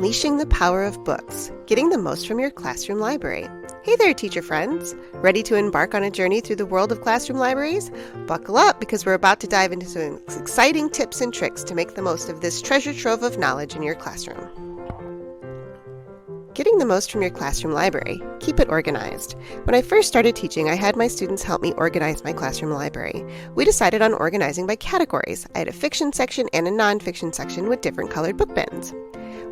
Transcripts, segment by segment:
Unleashing the power of books, getting the most from your classroom library. Hey there, teacher friends! Ready to embark on a journey through the world of classroom libraries? Buckle up, because we're about to dive into some exciting tips and tricks to make the most of this treasure trove of knowledge in your classroom. Getting the most from your classroom library. Keep it organized. When I first started teaching, I had my students help me organize my classroom library. We decided on organizing by categories. I had a fiction section and a nonfiction section with different colored book bins.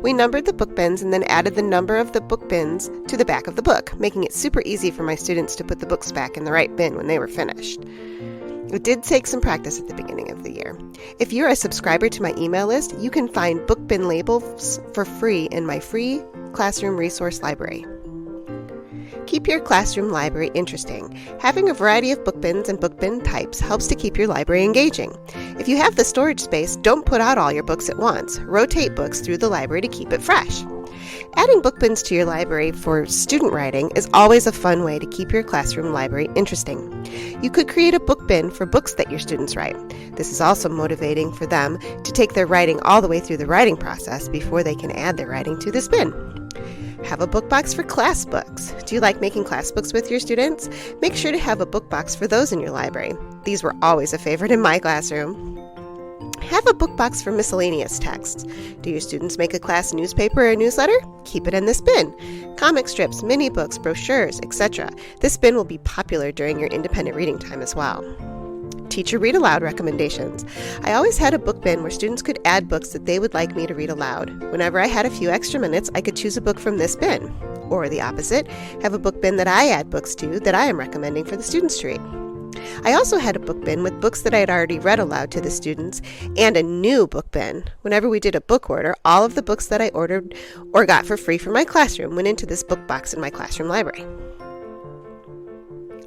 We numbered the book bins and then added the number of the book bins to the back of the book, making it super easy for my students to put the books back in the right bin when they were finished. It did take some practice at the beginning of the year. If you're a subscriber to my email list, you can find book bin labels for free in my free classroom resource library. Keep your classroom library interesting. Having a variety of book bins and book bin types helps to keep your library engaging. If you have the storage space, don't put out all your books at once. Rotate books through the library to keep it fresh. Adding book bins to your library for student writing is always a fun way to keep your classroom library interesting. You could create a book bin for books that your students write. This is also motivating for them to take their writing all the way through the writing process before they can add their writing to this bin. Have a book box for class books. Do you like making class books with your students? Make sure to have a book box for those in your library. These were always a favorite in my classroom. Have a book box for miscellaneous texts. Do your students make a class newspaper or newsletter? Keep it in this bin. Comic strips, mini books, brochures, etc. This bin will be popular during your independent reading time as well. Teacher read aloud recommendations. I always had a book bin where students could add books that they would like me to read aloud. Whenever I had a few extra minutes, I could choose a book from this bin. Or the opposite, have a book bin that I add books to that I am recommending for the students to read. I also had a book bin with books that I had already read aloud to the students and a new book bin. Whenever we did a book order, all of the books that I ordered or got for free from my classroom went into this book box in my classroom library.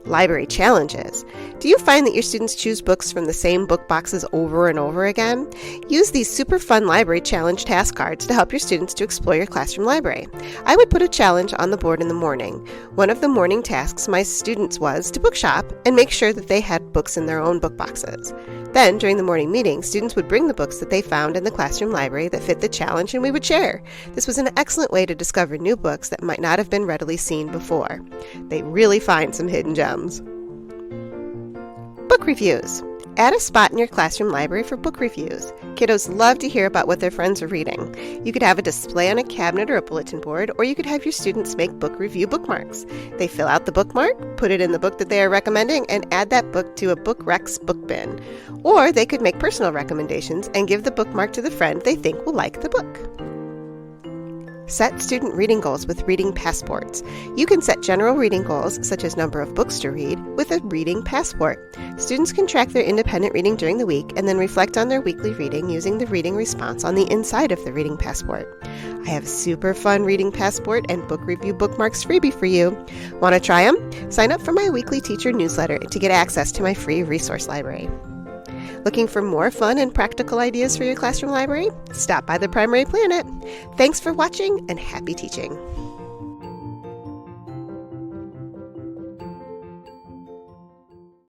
Library challenges. Do you find that your students choose books from the same book boxes over and over again? Use these super fun library challenge task cards to help your students to explore your classroom library. I would put a challenge on the board in the morning. One of the morning tasks my students was to book shop and make sure that they had books in their own book boxes. Then, during the morning meeting, students would bring the books that they found in the classroom library that fit the challenge and we would share. This was an excellent way to discover new books that might not have been readily seen before. They really find some hidden gems. Book reviews. Add a spot in your classroom library for book reviews. Kiddos love to hear about what their friends are reading. You could have a display on a cabinet or a bulletin board, or you could have your students make book review bookmarks. They fill out the bookmark, put it in the book that they are recommending, and add that book to a Book Recs book bin. Or they could make personal recommendations and give the bookmark to the friend they think will like the book. Set student reading goals with reading passports. You can set general reading goals, such as number of books to read, with a reading passport. Students can track their independent reading during the week and then reflect on their weekly reading using the reading response on the inside of the reading passport. I have a super fun reading passport and book review bookmarks freebie for you. Want to try them? Sign up for my weekly teacher newsletter to get access to my free resource library. Looking for more fun and practical ideas for your classroom library? Stop by the Primary Planet. Thanks for watching and happy teaching.